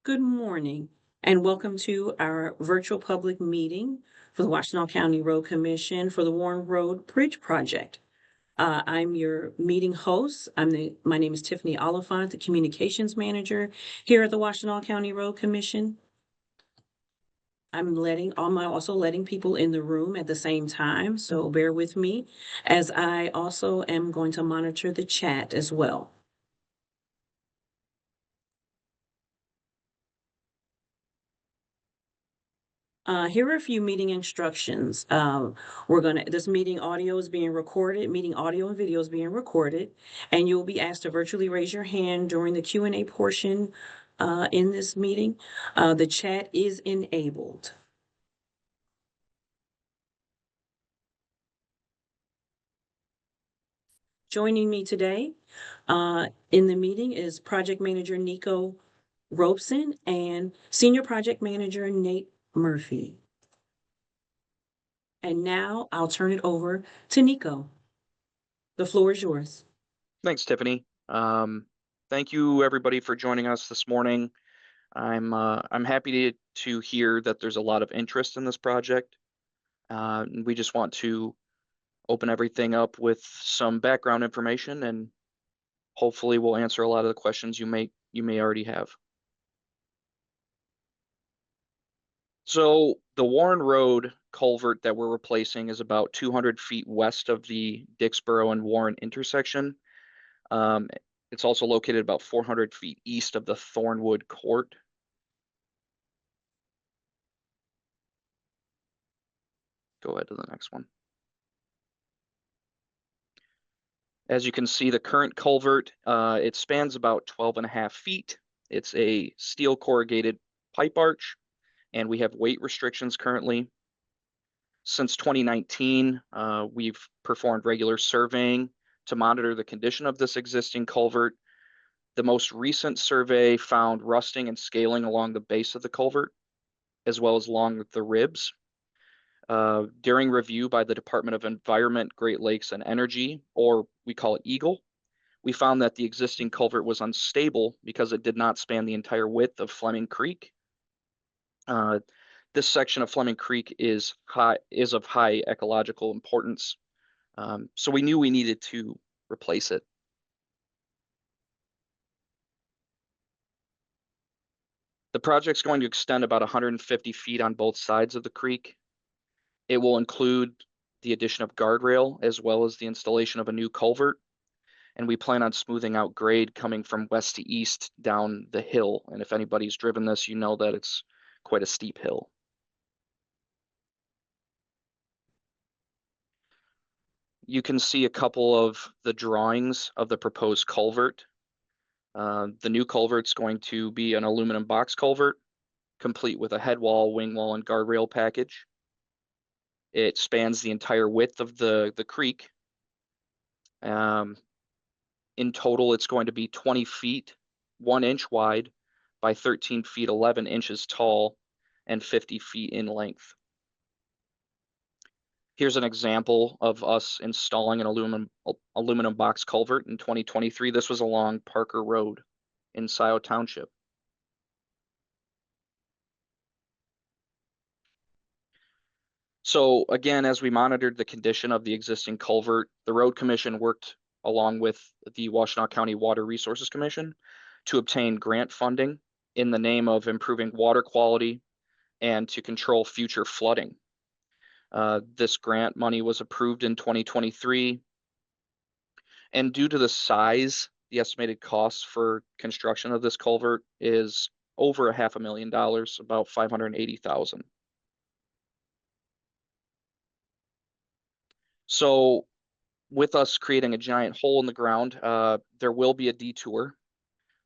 Good morning, and welcome to our virtual public meeting for the Washtenaw County Road Commission for the Warren Road Bridge Project. I'm your meeting host. My name is Tiffany Oliphant, the Communications Manager here at the Washtenaw County Road Commission. I'm also letting people in the room at the same time, so bear with me as I also am going to monitor the chat as well. Here are a few meeting instructions. This meeting audio is being recorded, meeting audio and video is being recorded, and you'll be asked to virtually raise your hand during the Q&A portion in this meeting. The chat is enabled. Joining me today in the meeting is Project Manager Nico Robeson and Senior Project Manager Nate Murphy. And now I'll turn it over to Nico. The floor is yours. Thanks, Tiffany. Thank you everybody for joining us this morning. I'm happy to hear that there's a lot of interest in this project. We just want to open everything up with some background information, and hopefully we'll answer a lot of the questions you may already have. So the Warren Road culvert that we're replacing is about 200 feet west of the Dixboro and Warren intersection. It's also located about 400 feet east of the Thornwood Court. Go ahead to the next one. As you can see, the current culvert, it spans about 12.5 feet. It's a steel corrugated pipe arch, and we have weight restrictions currently. Since 2019, we've performed regular surveying to monitor the condition of this existing culvert. The most recent survey found rusting and scaling along the base of the culvert, as well as along the ribs. During review by the Department of Environment, Great Lakes, and Energy, or we call it EGLE, we found that the existing culvert was unstable because it did not span the entire width of Fleming Creek. This section of Fleming Creek is of high ecological importance, so we knew we needed to replace it. The project's going to extend about 150 feet on both sides of the creek. It will include the addition of guardrail as well as the installation of a new culvert. And we plan on smoothing out grade coming from west to east down the hill. And if anybody's driven this, you know that it's quite a steep hill. You can see a couple of the drawings of the proposed culvert. The new culvert's going to be an aluminum box culvert, complete with a head wall, wing wall, and guardrail package. It spans the entire width of the creek. In total, it's going to be 20 feet, 1 inch wide by 13 feet, 11 inches tall, and 50 feet in length. Here's an example of us installing an aluminum box culvert in 2023. This was along Parker Road in Scioto Township. So again, as we monitored the condition of the existing culvert, the Road Commission worked along with the Washtenaw County Water Resources Commission to obtain grant funding in the name of improving water quality and to control future flooding. This grant money was approved in 2023. And due to the size, the estimated cost for construction of this culvert is over $500,000, about $580,000. So with us creating a giant hole in the ground, there will be a detour.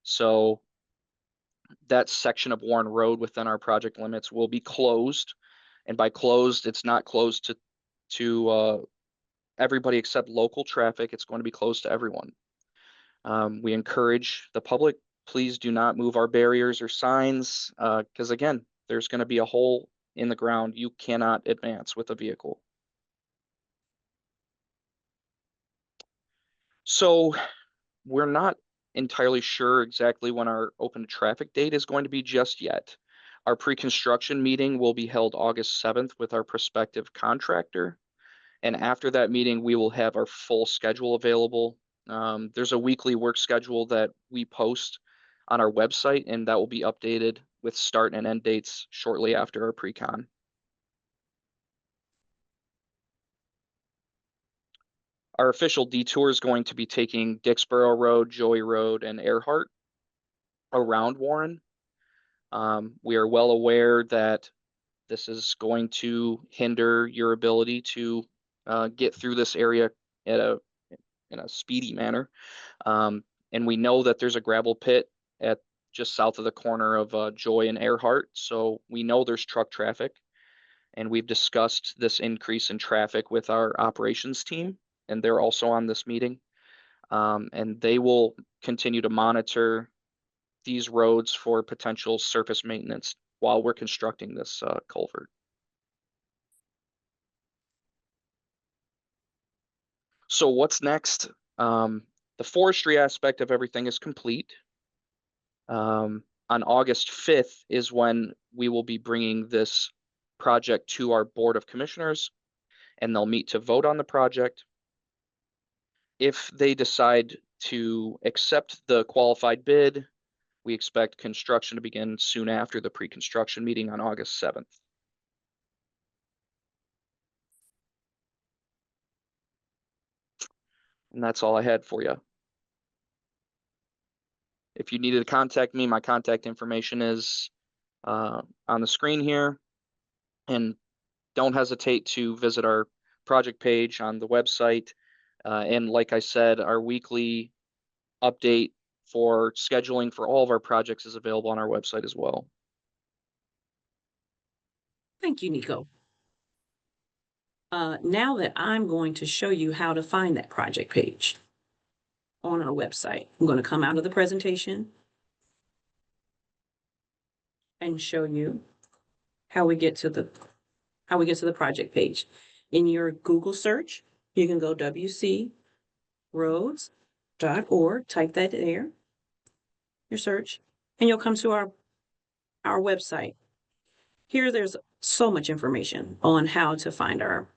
So that section of Warren Road within our project limits will be closed. And by closed, it's not closed to everybody except local traffic. It's going to be closed to everyone. We encourage the public, please do not move our barriers or signs, because again, there's going to be a hole in the ground. You cannot advance with a vehicle. So we're not entirely sure exactly when our open traffic date is going to be just yet. Our pre-construction meeting will be held August 7th with our prospective contractor. And after that meeting, we will have our full schedule available. There's a weekly work schedule that we post on our website, and that will be updated with start and end dates shortly after our pre-con. Our official detour is going to be taking Dixboro Road, Joey Road, and Earhart around Warren. We are well aware that this is going to hinder your ability to get through this area in a speedy manner. And we know that there's a gravel pit at just south of the corner of Joy and Earhart. So we know there's truck traffic. And we've discussed this increase in traffic with our operations team, and they're also on this meeting. And they will continue to monitor these roads for potential surface maintenance while we're constructing this culvert. So what's next? The forestry aspect of everything is complete. On August 5th is when we will be bringing this project to our Board of Commissioners, and they'll meet to vote on the project. If they decide to accept the qualified bid, we expect construction to begin soon after the pre-construction meeting on August 7th. And that's all I had for you. If you needed to contact me, my contact information is on the screen here. And don't hesitate to visit our project page on the website. And like I said, our weekly update for scheduling for all of our projects is available on our website as well. Thank you, Nico. Now that I'm going to show you how to find that project page on our website, I'm going to come out of the presentation and show you how we get to the project page. In your Google search, you can go wcroads.org, type that there, your search, and you'll come to our website. Here, there's so much information on how to find our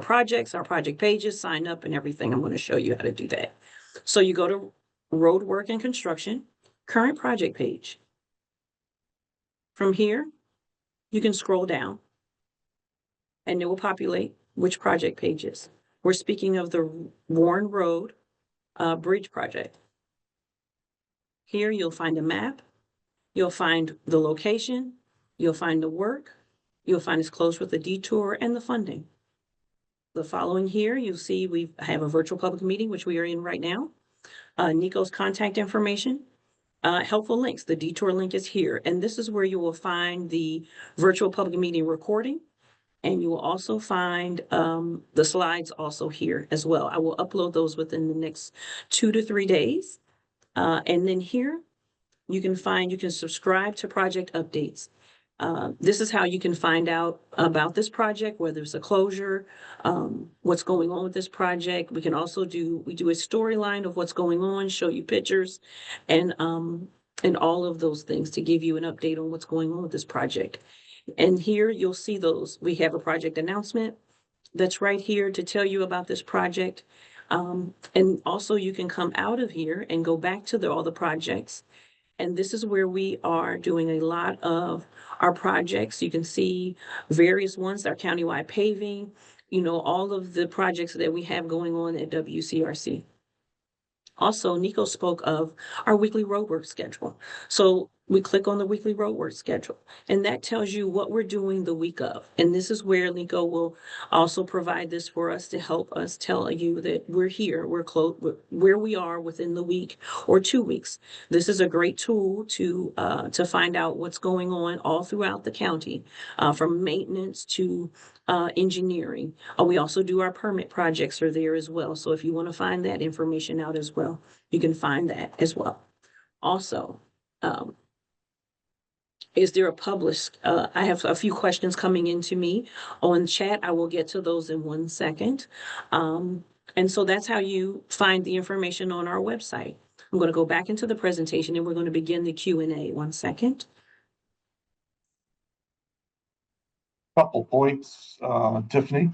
projects, our project pages, sign up, and everything. I'm going to show you how to do that. So you go to road work and construction, current project page. From here, you can scroll down and it will populate which project pages. We're speaking of the Warren Road Bridge project. Here you'll find a map, you'll find the location, you'll find the work, you'll find it's close with the detour and the funding. The following here, you'll see we have a virtual public meeting, which we are in right now. Nico's contact information, helpful links. The detour link is here. And this is where you will find the virtual public meeting recording. And you will also find the slides also here as well. I will upload those within the next 2 to 3 days. And then here, you can subscribe to project updates. This is how you can find out about this project, whether it's a closure, what's going on with this project. We can also do a storyline of what's going on, show you pictures, and all of those things to give you an update on what's going on with this project. And here you'll see those. We have a project announcement that's right here to tell you about this project. And also you can come out of here and go back to all the projects. And this is where we are doing a lot of our projects. You can see various ones, our countywide paving, all of the projects that we have going on at WCRC. Also, Nico spoke of our weekly roadwork schedule. So we click on the weekly roadwork schedule, and that tells you what we're doing the week of. And this is where Nico will also provide this for us to help us tell you that we're here, we're close, where we are within the week or 2 weeks. This is a great tool to find out what's going on all throughout the county, from maintenance to engineering. We also do our permit projects are there as well. So if you want to find that information out as well, you can find that as well. Also, is there a published, I have a few questions coming into me on chat. I will get to those in 1 second. And so that's how you find the information on our website. I'm going to go back into the presentation and we're going to begin the Q&A. 1 second. Couple points, Tiffany,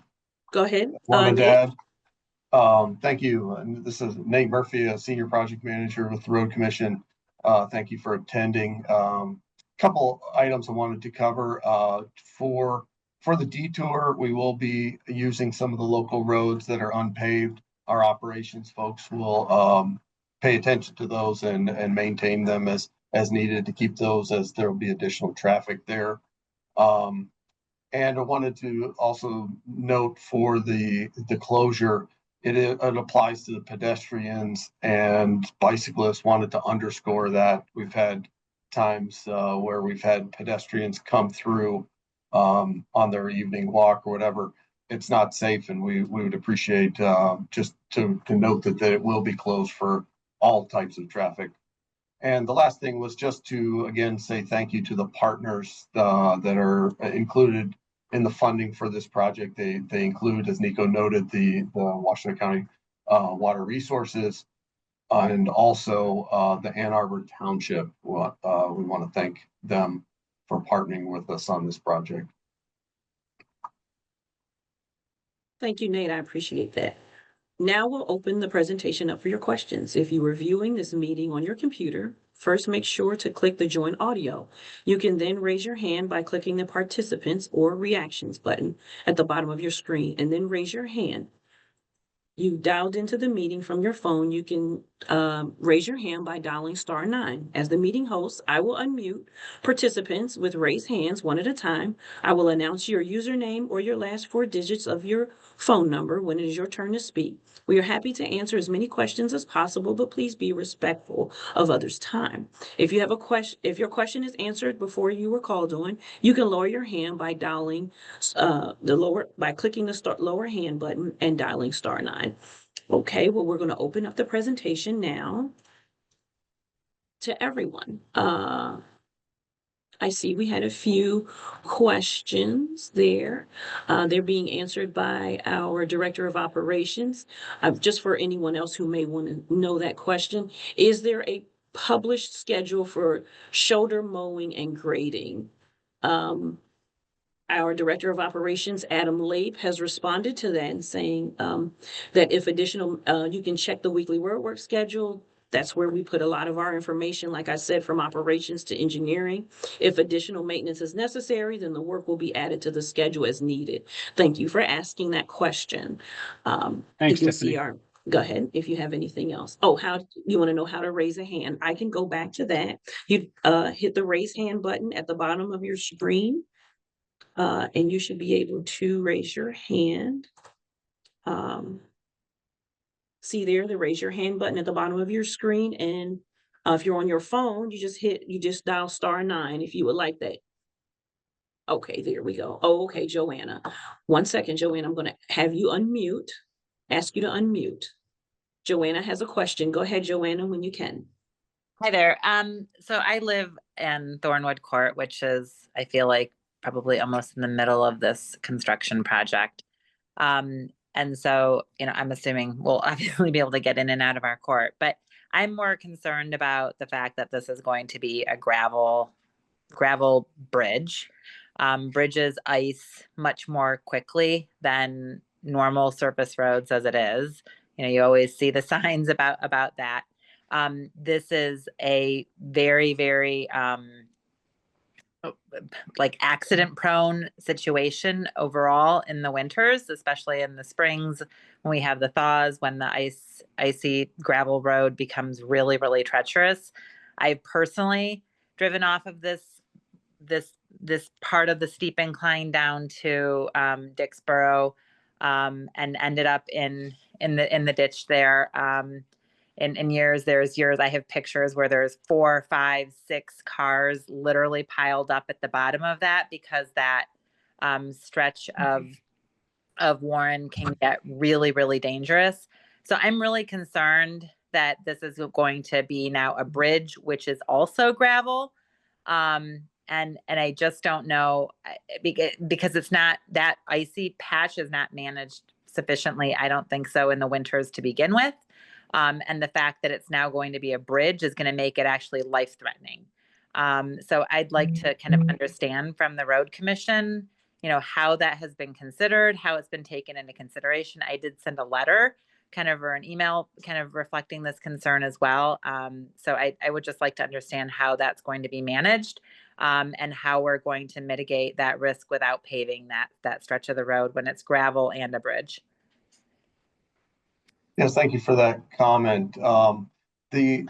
Go ahead. wanted to Nate. add. Thank you. And this is Nate Murphy, a senior project manager with the Road Commission. Thank you for attending. Couple items I wanted to cover. For the detour, we will be using some of the local roads that are unpaved. Our operations folks will pay attention to those and maintain them as needed to keep those, as there will be additional traffic there. And I wanted to also note for the closure, it applies to the pedestrians and bicyclists. Wanted to underscore that we've had times where we've had pedestrians come through on their evening walk or whatever. It's not safe, and we would appreciate just to note that it will be closed for all types of traffic. And the last thing was just to, again, say thank you to the partners that are included in the funding for this project. They include, as Nico noted, the Washington County Water Resources, and also the Ann Arbor Township. We want to thank them for partnering with us on this project. Thank you, Nate. I appreciate that. Now we'll open the presentation up for your questions. If you are viewing this meeting on your computer, first make sure to click the Join Audio. You can then raise your hand by clicking the Participants or Reactions button at the bottom of your screen, and then raise your hand. You dialed into the meeting from your phone. You can raise your hand by dialing *9. As the meeting host, I will unmute participants with raised hands one at a time. I will announce your username or your last 4 digits of your phone number when it is your turn to speak. We are happy to answer as many questions as possible, but please be respectful of others' time. If you have a question, if your question is answered before you were called on, you can lower your hand by dialing clicking the lower hand button and dialing *9. Okay, well, we're going to open up the presentation now to everyone. I see we had a few questions there. They're being answered by our Director of Operations. Just for anyone else who may want to know that question, is there a published schedule for shoulder mowing and grading? Our Director of Operations, Adam Lape, has responded to that and saying that if additional, you can check the weekly road work schedule. That's where we put a lot of our information, like I said, from operations to engineering. If additional maintenance is necessary, then the work will be added to the schedule as needed. Thank you for asking that question. Thanks, Tiffany. Go ahead if you have anything else. Oh, how you want to know how to raise a hand? I can go back to that. You hit the raise hand button at the bottom of your screen. And you should be able to raise your hand. See there, the raise your hand button at the bottom of your screen. And if you're on your phone, you just dial *9 if you would like that. Okay, there we go. Oh, okay, Joanna. 1 second, Joanna, I'm going to have you ask you to unmute. Joanna has a question. Go ahead, Joanna, when you can. Hi there. So I live in Thornwood Court, which is, I feel like, probably almost in the middle of this construction project. And so, I'm assuming we'll obviously be able to get in and out of our court, but I'm more concerned about the fact that this is going to be a gravel bridge. Bridges ice much more quickly than normal surface roads as it is. You always see the signs about that. This is a very, very accident prone situation overall in the winters, especially in the springs when we have the thaws, when the icy gravel road becomes really, really treacherous. I've personally driven off of this part of the steep incline down to Dixboro, and ended up in the ditch there. In years I have pictures where there's 4, 5, 6 cars literally piled up at the bottom of that, because that stretch of Warren can get really, really dangerous. So I'm really concerned that this is going to be now a bridge, which is also gravel. And I just don't know, because it's not, that icy patch is not managed sufficiently, I don't think so, in the winters to begin with. And the fact that it's now going to be a bridge is going to make it actually life-threatening. So I'd like to kind of understand from the road commission, how that has been considered, how it's been taken into consideration. I did send a letter kind of, or an email kind of reflecting this concern as well. So I would just like to understand how that's going to be managed, and how we're going to mitigate that risk without paving that stretch of the road when it's gravel and a bridge. Yes, thank you for that comment. The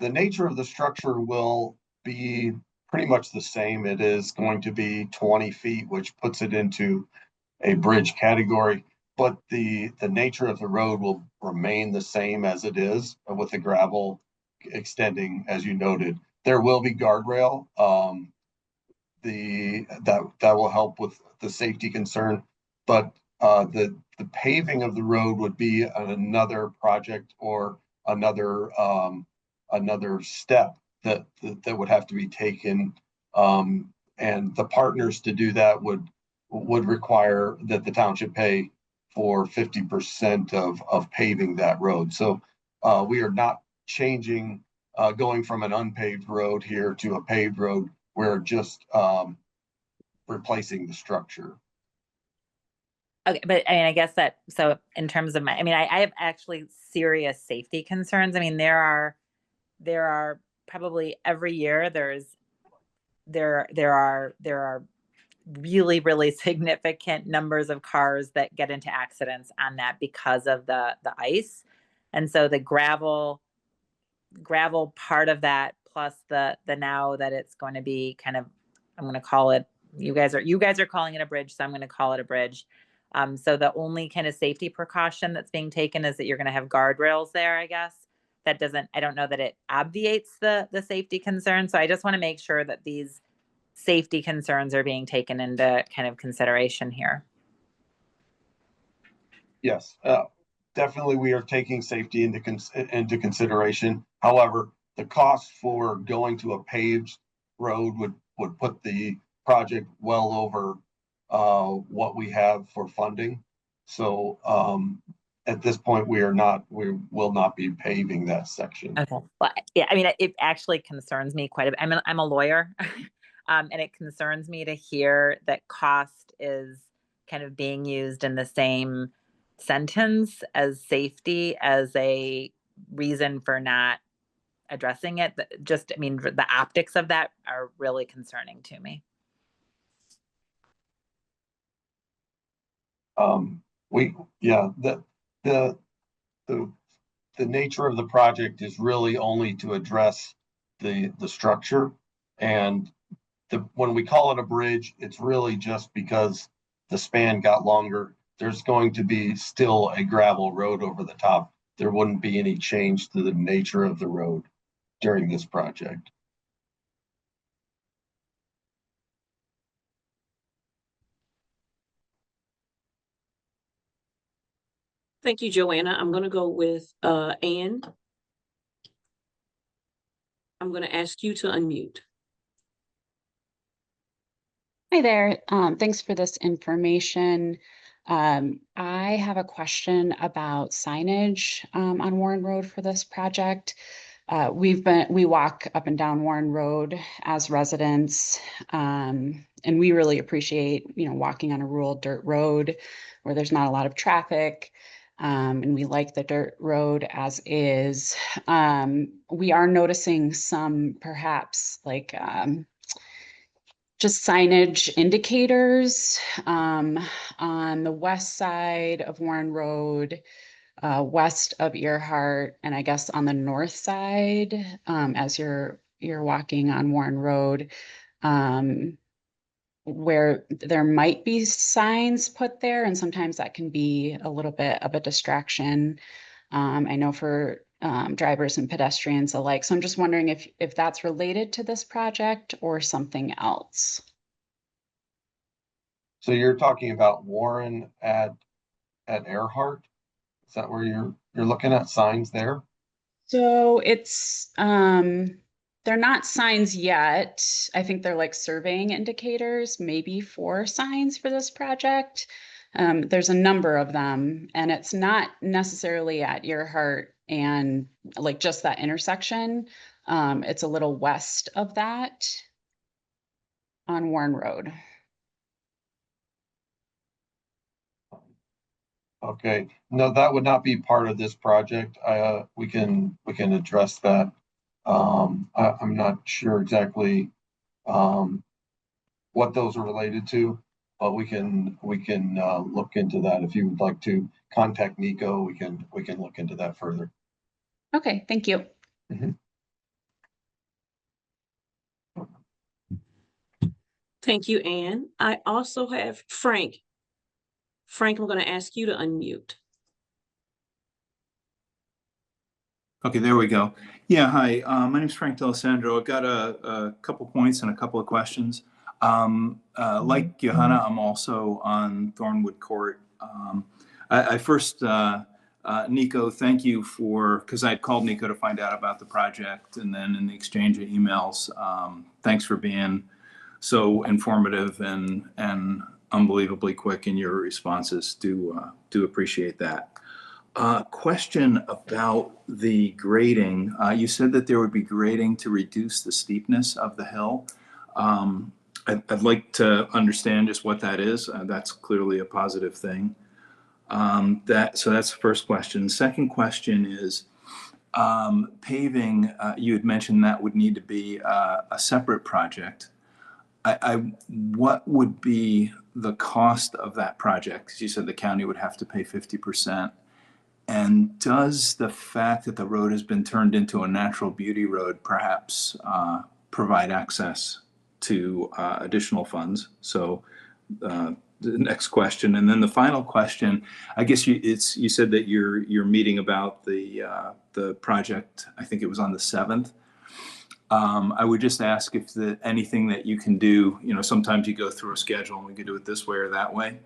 nature of the structure will be pretty much the same. It is going to be 20 feet, which puts it into a bridge category, but the nature of the road will remain the same as it is, with the gravel extending, as you noted. There will be guardrail. That will help with the safety concern, but the paving of the road would be another project or another step that would have to be taken, and the partners to do that would require that the township pay for 50% of paving that road. So we are not changing, going from an unpaved road here to a paved road. We're just replacing the structure. Okay, but I mean, I guess that, so in terms of I have actually serious safety concerns. I mean, there are probably every year there are really, really significant numbers of cars that get into accidents on that because of the ice. And so the gravel part of that, plus the now that it's going to be kind of, I'm going to call it, you guys are calling it a bridge, so I'm going to call it a bridge. So the only kind of safety precaution that's being taken is that you're going to have guardrails there, I guess. I don't know that it obviates the safety concern. So I just want to make sure that these safety concerns are being taken into kind of consideration here. Yes, definitely we are taking safety into consideration. However, the cost for going to a paved road would put the project well over what we have for funding. So at this point, we will not be paving that section. Okay. Well, yeah, I mean, it actually concerns me quite a bit. I'm a lawyer, and it concerns me to hear that cost is kind of being used in the same sentence as safety as a reason for not addressing it. Just, I mean, the optics of that are really concerning to me. The nature of the project is really only to address the structure, and when we call it a bridge, it's really just because the span got longer. There's going to be still a gravel road over the top. There wouldn't be any change to the nature of the road during this project. Thank you, Joanna. I'm going to go with Ann. I'm going to ask you to unmute. Hi there. Thanks for this information. I have a question about signage on Warren Road for this project. We walk up and down Warren Road as residents, and we really appreciate, walking on a rural dirt road where there's not a lot of traffic. And we like the dirt road as is. We are noticing some perhaps like just signage indicators on the west side of Warren Road, west of Earhart, and I guess on the north side, as you're walking on Warren Road, where there might be signs put there, and sometimes that can be a little bit of a distraction. I know for drivers and pedestrians alike. So I'm just wondering if that's related to this project or something else. So you're talking about Warren at Earhart? Is that where you're looking at signs there? So it's they're not signs yet. I think they're like surveying indicators, maybe 4 signs for this project. There's a number of them, and it's not necessarily at Earhart and like just that intersection. It's a little west of that on Warren Road. Okay, no, that would not be part of this project. We can address that. I'm not sure exactly what those are related to, but we can look into that. If you would like to contact Nico, we can look into that further. Okay, thank you. Thank you, Anne. I also have Frank. Frank, I'm going to ask you to unmute. Okay, there we go. Yeah, hi. My name is Frank D'Alessandro. I've got a couple points and a couple of questions. Like Johanna, I'm also on Thornwood Court. I first, Nico, thank you for, because I had called Nico to find out about the project, and then in the exchange of emails, thanks for being so informative and unbelievably quick in your responses. Do appreciate that. Question about the grading. You said that there would be grading to reduce the steepness of the hill. I'd like to understand just what that is. That's clearly a positive thing. So that's the first question. Second question is paving. You had mentioned that would need to be a separate project. What would be the cost of that project? Because you said the county would have to pay 50%. And does the fact that the road has been turned into a natural beauty road perhaps provide access to additional funds? So the next question, and then the final question, I guess you said that you're meeting about the project. I think it was on the 7th. I would just ask if anything that you can do. You know, sometimes you go through a schedule and we could do it this way or that way.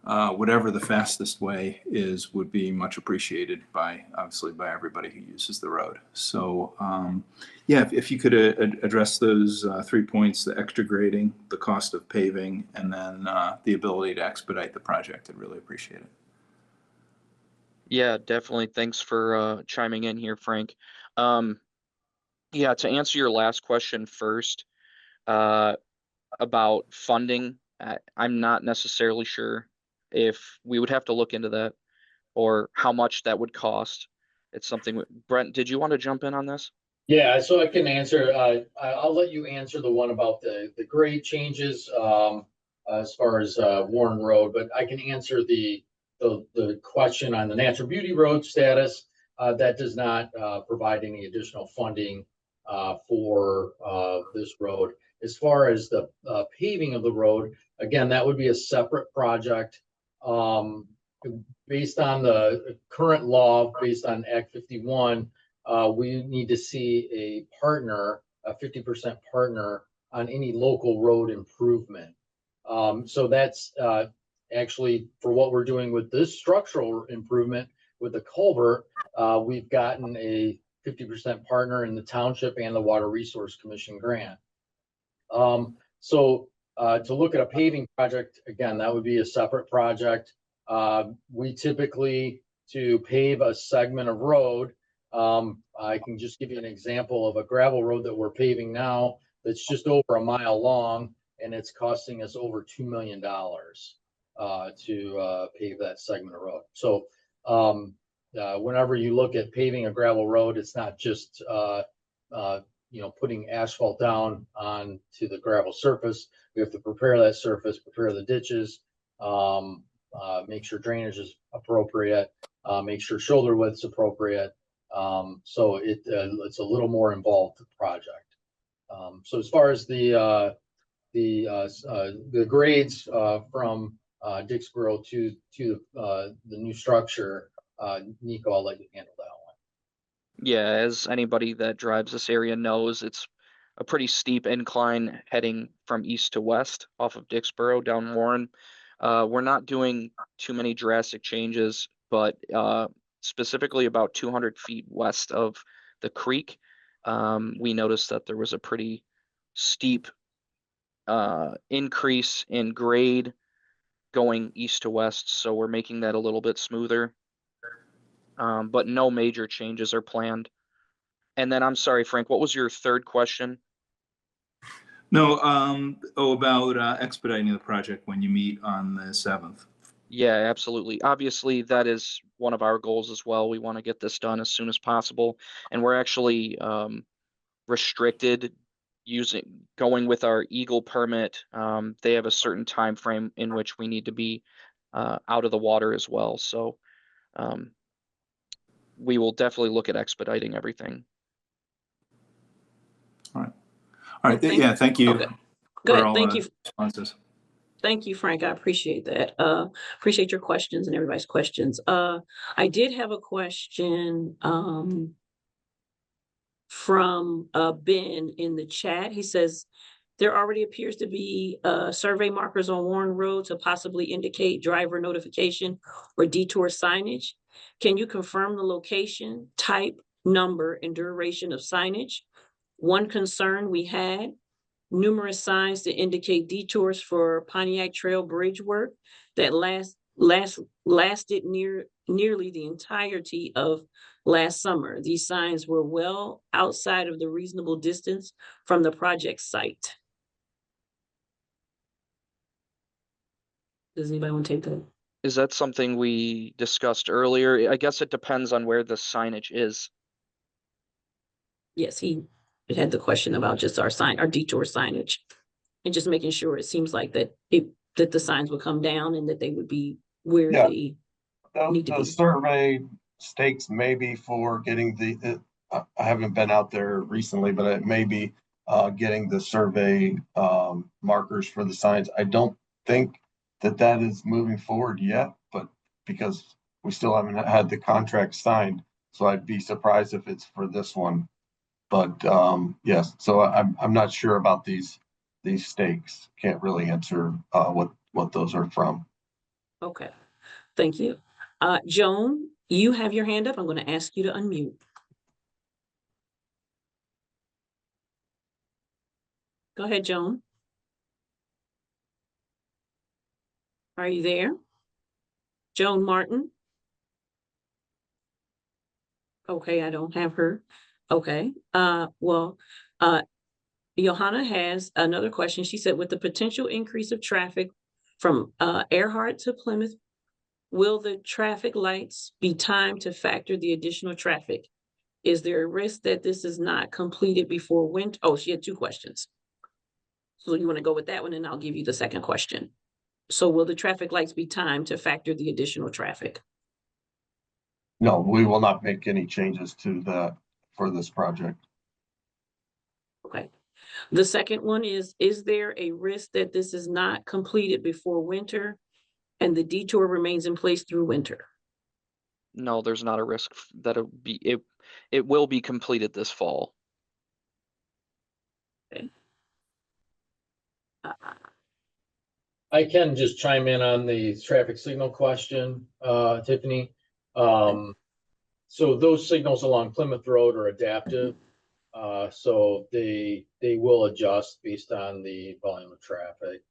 Whatever the fastest way is would be much appreciated obviously by everybody who uses the road. So yeah, if you could address those 3 points, the extra grading, the cost of paving, and then the ability to expedite the project, I'd really appreciate it. Yeah, definitely. Thanks for chiming in here, Frank. Yeah, to answer your last question first, about funding, I'm not necessarily sure if we would have to look into that or how much that would cost. It's something, Brent, did you want to jump in on this? Yeah, so I can answer, I'll let you answer the one about the grade changes, as far as, Warren Road, but I can answer the question on the Natural Beauty Road status. That does not, provide any additional funding, for, this road. As far as the, paving of the road, again, that would be a separate project. Based on the current law, based on Act 51, we need to see a partner, a 50% partner on any local road improvement. So that's actually for what we're doing with this structural improvement with the culvert. We've gotten a 50% partner in the township and the Water Resource Commission grant. So to look at a paving project, again, that would be a separate project. We typically, to pave a segment of road, I can just give you an example of a gravel road that we're paving now that's just over a mile long, and it's costing us over $2 million to pave that segment of road. So whenever you look at paving a gravel road, it's not just putting asphalt down onto the gravel surface. We have to prepare that surface, prepare the ditches, make sure drainage is appropriate, make sure shoulder width's appropriate. So it's a little more involved project. So as far as the grades from Dixboro to the new structure, Nico, I'll let you handle that one. Yeah, as anybody that drives this area knows, it's a pretty steep incline heading from east to west off of Dixboro down Warren. We're not doing too many drastic changes, but specifically about 200 feet west of the creek, we noticed that there was a pretty steep increase in grade going east to west. So we're making that a little bit smoother. but no major changes are planned. And then I'm sorry, Frank, what was your third question? No, about expediting the project when you meet on the 7th. Yeah, absolutely. Obviously, that is one of our goals as well. We want to get this done as soon as possible. And we're actually restricted going with our Eagle permit. They have a certain time frame in which we need to be out of the water as well. So we will definitely look at expediting everything. All right. Thank- Yeah, thank you okay. for Good, all thank the you. responses. Thank you, Frank. I appreciate that. Appreciate your questions and everybody's questions. I did have a question from Ben in the chat. He says, there already appears to be survey markers on Warren Road to possibly indicate driver notification or detour signage. Can you confirm the location, type, number, and duration of signage? One concern we had, numerous signs to indicate detours for Pontiac Trail Bridge work that lasted nearly the entirety of last summer. These signs were well outside of the reasonable distance from the project site. Does anybody want to take that? Is that something we discussed earlier? I guess it depends on where the signage is. Yes, he had the question about just our detour signage, and just making sure it seems like that the signs would come down and that they would be where Yeah. they The need to be. survey stakes maybe for getting I haven't been out there recently, but it may be getting the survey markers for the signs. I don't think that is moving forward yet, but because we still haven't had the contract signed, so I'd be surprised if it's for this one. But yes, so I'm not sure about these stakes. Can't really answer what those are from. Okay, thank you. Joan, you have your hand up. I'm going to ask you to unmute. Go ahead, Joan. Are you there? Joan Martin? Okay, I don't have her. Okay, Johanna has another question. She said, with the potential increase of traffic from Earhart to Plymouth, will the traffic lights be timed to factor the additional traffic? Is there a risk that this is not completed before winter? Oh, she had two questions. So you want to go with that one, and I'll give you the second question. So will the traffic lights be timed to factor the additional traffic? No, we will not make any changes to that for this project. Okay. The second one is there a risk that this is not completed before winter and the detour remains in place through winter? No, there's not a risk that it will be completed this fall. Okay. I can just chime in on the traffic signal question, Tiffany. So those signals along Plymouth Road are adaptive. So they will adjust based on the volume of traffic.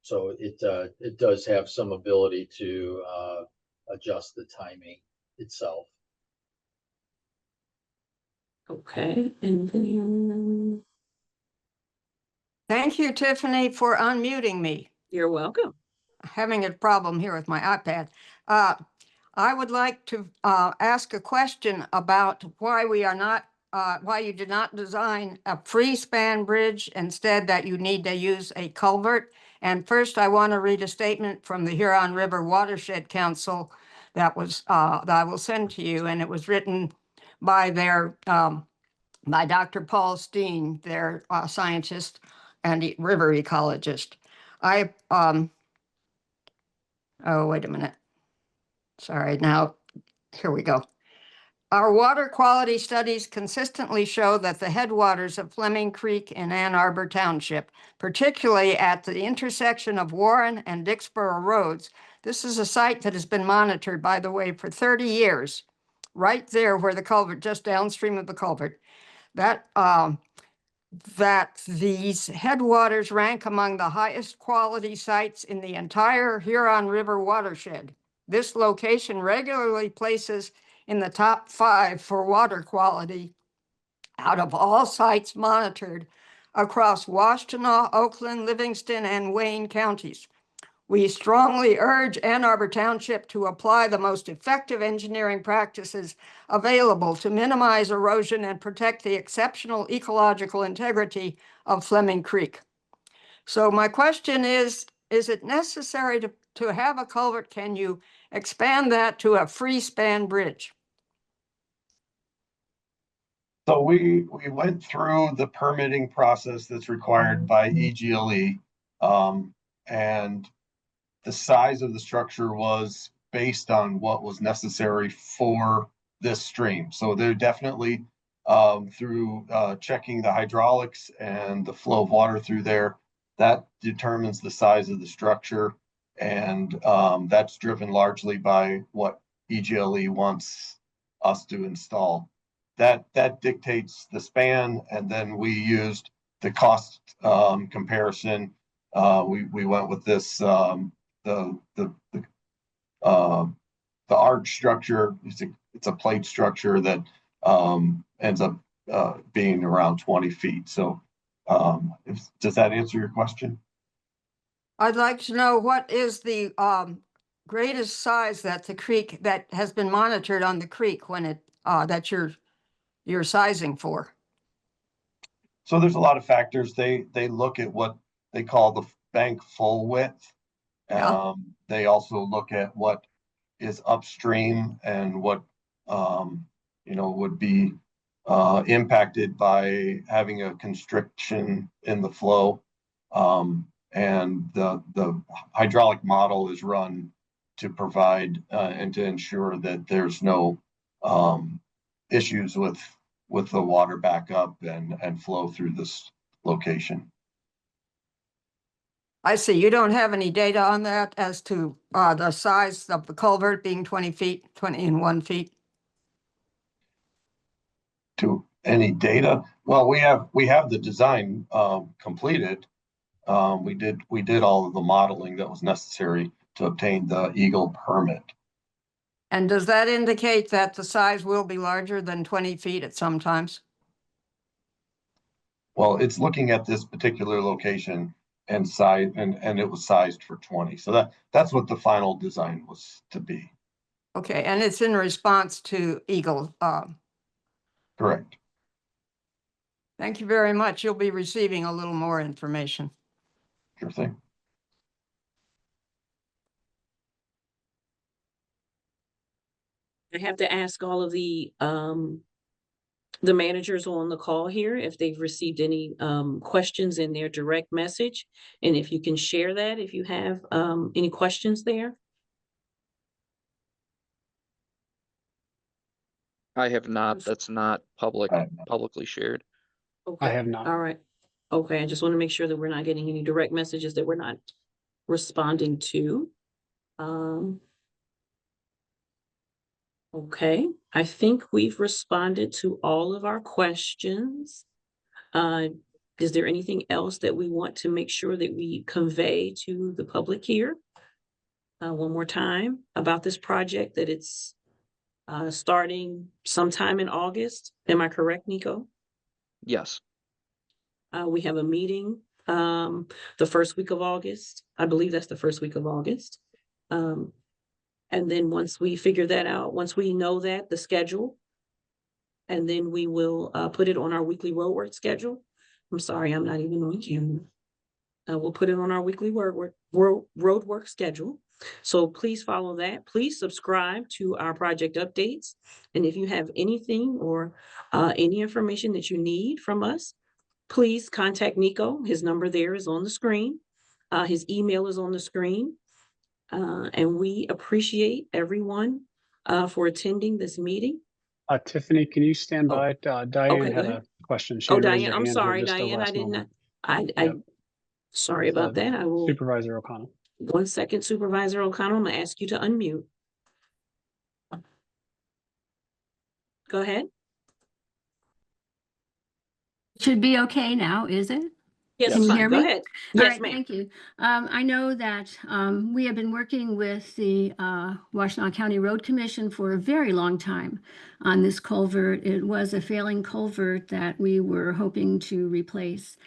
So it does have some ability to adjust the timing itself. Okay, and then Thank you, Tiffany, for unmuting me. you're welcome. Having a problem here with my iPad. I would like to ask a question about why why you did not design a free-span bridge, instead that you need to use a culvert. And first, I want to read a statement from the Huron River Watershed Council that I will send to you, and it was written by by Dr. Paul Steen, their scientist and river ecologist. Oh, wait a minute. Sorry, now, here we go. Our water quality studies consistently show that the headwaters of Fleming Creek in Ann Arbor Township, particularly at the intersection of Warren and Dixboro Roads, this is a site that has been monitored, by the way, for 30 years, right there where the culvert, just downstream of the culvert, that these headwaters rank among the highest quality sites in the entire Huron River watershed. this location regularly places in the top 5 for water quality out of all sites monitored across Washtenaw, Oakland, Livingston, and Wayne counties. We strongly urge Ann Arbor Township to apply the most effective engineering practices available to minimize erosion and protect the exceptional ecological integrity of Fleming Creek. So my question is it necessary to have a culvert? Can you expand that to a free span bridge? So we went through the permitting process that's required by EGLE. And the size of the structure was based on what was necessary for this stream. So they're definitely through checking the hydraulics and the flow of water through there, that determines the size of the structure. And that's driven largely by what EGLE wants us to install. That dictates the span, and then we used the cost comparison. We went with this the arch structure. It's a plate structure that ends up being around 20 feet. So does that answer your question? I'd like to know what is the greatest size that the creek that has been monitored on the creek when it that you're sizing for. So there's a lot of factors. They look at what they call the bank full width. Yeah. They also look at what is upstream and what would be impacted by having a constriction in the flow. And the hydraulic model is run to provide and to ensure that there's no issues with the water backup and flow through this location. I see. You don't have any data on that as to the size of the culvert being 20 feet, 21 feet. To any data? Well, we have the design completed. We did all of the modeling that was necessary to obtain the Eagle permit. And does that indicate that the size will be larger than 20 feet at some times? Well, it's looking at this particular location and size, and it was sized for 20. So that's what the final design was to be. Okay, and it's in response to Eagle. Correct. Thank you very much. You'll be receiving a little more information. Sure thing. I have to ask all of the managers on the call here if they've received any questions in their direct message, and if you can share that if you have any questions there. I have not. That's not publicly shared. Okay. I have not. All right. Okay, I just want to make sure that we're not getting any direct messages that we're not responding to. Okay, I think we've responded to all of our questions. Is there anything else that we want to make sure that we convey to the public here? One more time about this project, that it's starting sometime in August. Am I correct, Nico? Yes. We have a meeting the first week of August. I believe that's the first week of August. And then once we figure that out, once we know that, the schedule, and then we will put it on our weekly roadwork schedule. I'm sorry, I'm not even on camera. We'll put it on our weekly roadwork schedule. So please follow that. Please subscribe to our project updates. And if you have anything or any information that you need from us, please contact Nico. His number there is on the screen. His email is on the screen. And we appreciate everyone for attending this meeting. Tiffany, can you stand by? Diane okay, had go a question. She Oh, raised Diane, her I'm hand sorry, here just the Diane, I last did not. moment. I Yep. Sorry about that. I will. Supervisor O'Connell. 1 second, Supervisor O'Connell. I'm gonna ask you to unmute. Go ahead. Should be okay now, is it? Yes, Can it's you fine. hear Go me? ahead. All Yes, right, ma'am. thank you. I know that we have been working with the Washtenaw County Road Commission for a very long time on this culvert. It was a failing culvert that we were hoping to replace,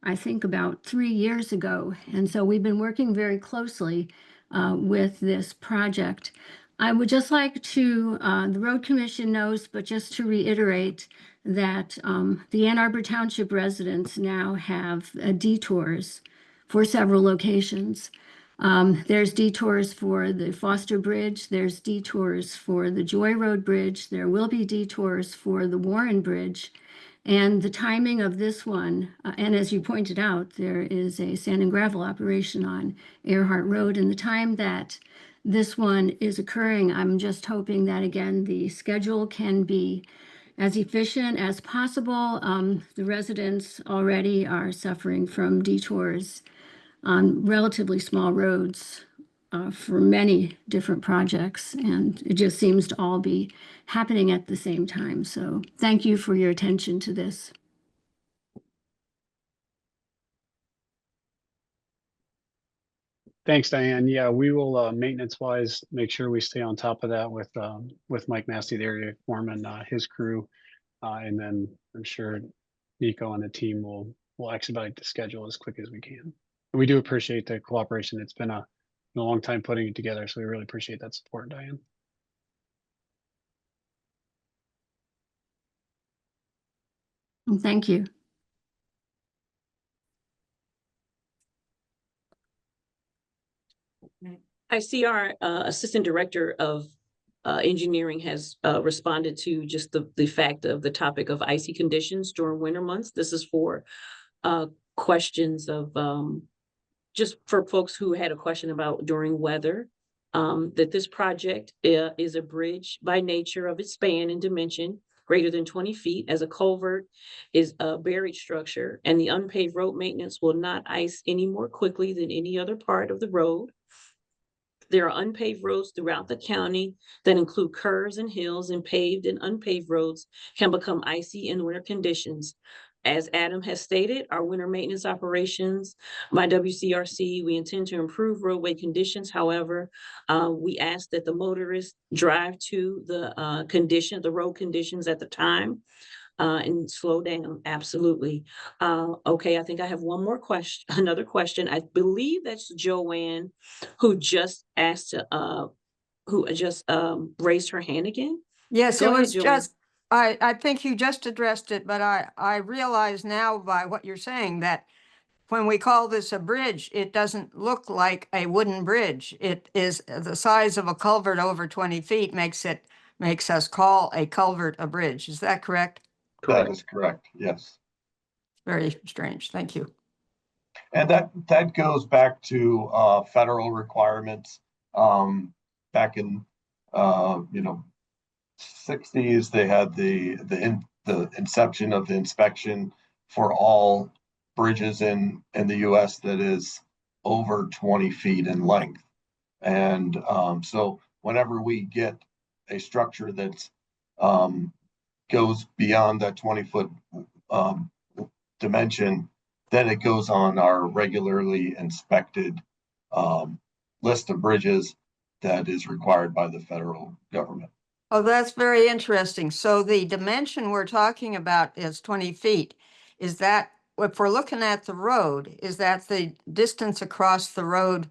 I think, about 3 years ago. And so we've been working very closely with this project. I would just like to, the Road Commission knows, but just to reiterate that the Ann Arbor Township residents now have detours for several locations. There's detours for the Foster Bridge, there's detours for the Joy Road Bridge, there will be detours for the Warren Bridge. And the timing of this one, and as you pointed out, there is a sand and gravel operation on Earhart Road. And the time that this one is occurring, I'm just hoping that, again, the schedule can be as efficient as possible. The residents already are suffering from detours on relatively small roads for many different projects, and it just seems to all be happening at the same time. So thank you for your attention to this. Thanks, Diane. Yeah, we will, maintenance wise, make sure we stay on top of that with Mike Massey, the area foreman, his crew. And then I'm sure Nico and the team will expedite the schedule as quick as we can. And we do appreciate the cooperation. It's been a long time putting it together, so we really appreciate that support, Diane. And thank you. I see our Assistant Director of Engineering has responded to just the fact of the topic of icy conditions during winter months. This is for questions of just for folks who had a question about during weather. That this project is a bridge by nature of its span and dimension greater than 20 feet, as a culvert is a buried structure, and the unpaved road maintenance will not ice any more quickly than any other part of the road. There are unpaved roads throughout the county that include curves and hills, and paved and unpaved roads can become icy in winter conditions. As Adam has stated, our winter maintenance operations by WCRC, we intend to improve roadway conditions. However, we ask that the motorists drive to the road conditions at the time and slow down. Absolutely. Okay, I think I have one more question, another question. I believe that's Joanne who just asked to, who just raised her hand again. Yes, Go it ahead, was Joanne. just, I think you just addressed it, but I realize now by what you're saying that when we call this a bridge, it doesn't look like a wooden bridge. It is the size of a culvert over 20 feet makes us call a culvert a bridge. Is that correct? That is correct, yes. Very strange. Thank you. And that goes back to federal requirements. Back in 60s, they had the inception of the inspection for all bridges in the US that is over 20 feet in length. And so whenever we get a structure that's goes beyond that 20-foot dimension, then it goes on our regularly inspected list of bridges that is required by the federal government. Oh, that's very interesting. So the dimension we're talking about is 20 feet. Is that, if we're looking at the road, is that the distance across the road?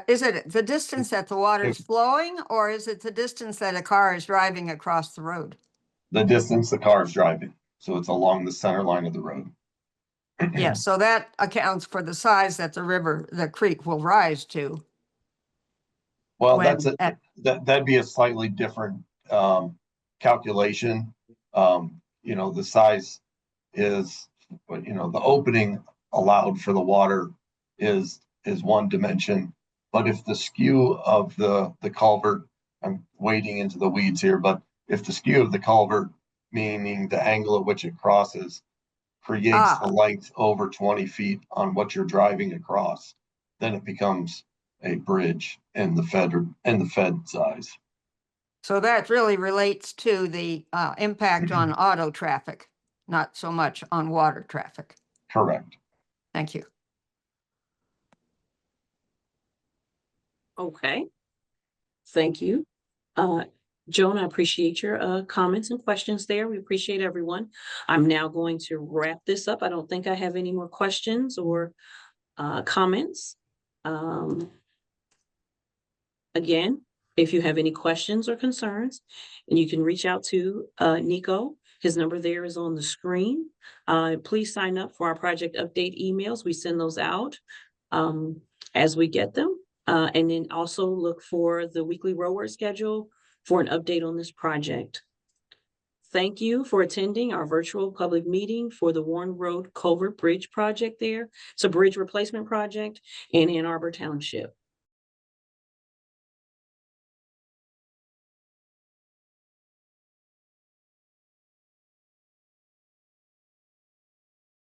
Is it the distance that the water's flowing, or is it the distance that a car is driving across the road? The distance the car is driving. So it's along the center line of the road. Yeah, so that accounts for the size that the creek will rise to. Well, that'd be a slightly different calculation. The size is, the opening allowed for the water is one dimension. But if the skew of the culvert, I'm wading into the weeds here, but if the skew of the culvert, meaning the angle at which it crosses, creates the length over 20 feet on what you're driving across, then it becomes a bridge in the Fed size. So that really relates to the impact on auto traffic, not so much on water traffic. Correct. Thank you. Okay, thank you. Joan, I appreciate your comments and questions there. We appreciate everyone. I'm now going to wrap this up. I don't think I have any more questions or comments. Again, if you have any questions or concerns, and you can reach out to Nico. His number there is on the screen. Please sign up for our project update emails. We send those out as we get them. And then also look for the weekly roadwork schedule for an update on this project. Thank you for attending our virtual public meeting for the Warren Road Culvert Bridge project there. It's a bridge replacement project in Ann Arbor Township.